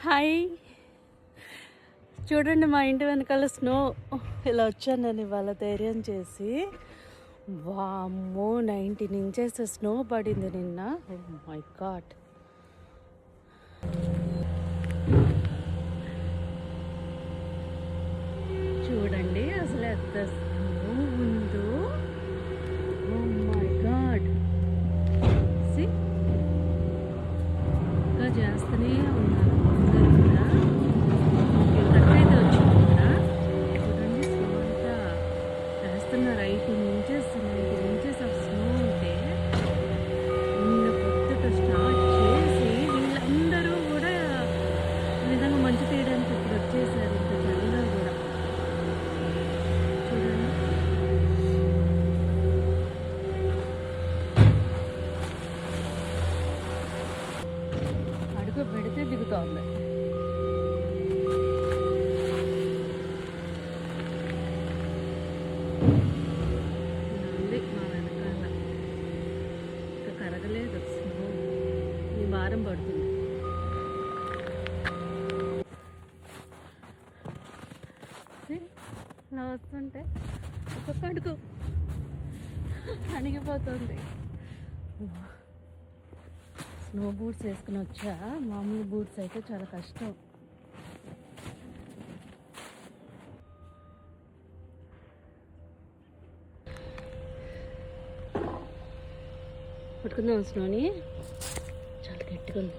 Hi, చూడండి మా ఇంటి వెనకాల స్నో. ఇలా వచ్చాను నేను ఇవాళ ధైర్యం చేసి. వామ్మో, 19 ఇంచెస్ స్నో పడింది నిన్న. Oh my God. చూడండి అసలు ఎంత స్నో ఉందో. Oh my God. ఇంకా చేస్తూనే ఉన్నాను. కట్టయితే వచ్చింది ఇక్కడ. చూడండి స్నో అంతా వేస్తున్నారు. 18 ఇంచెస్ 19 ఇంచెస్ ఆఫ్ స్నో ఉంటే నిన్న పొద్దుట స్టార్ట్ చేసి వీళ్ళందరూ కూడా ఈ విధంగా మంచు తీయడానికి ఇప్పుడు వచ్చేసారు. ఇంత చలిలో కూడా చూడండి. అడుగు పెడితే దిగుతోంది. మా వెనకాల ఇంకా కరగలేదు స్నో. ఈ వారం పడుతుంది. ఇలా వస్తుంటే ఒక్కొక్క అడుగు అణిగిపోతుంది. స్నో బూట్స్ వేసుకుని వచ్చా. మామూలు బూట్స్ అయితే చాలా కష్టం. పట్టుకుందాం స్నోని. చాలా గట్టిగా ఉంది.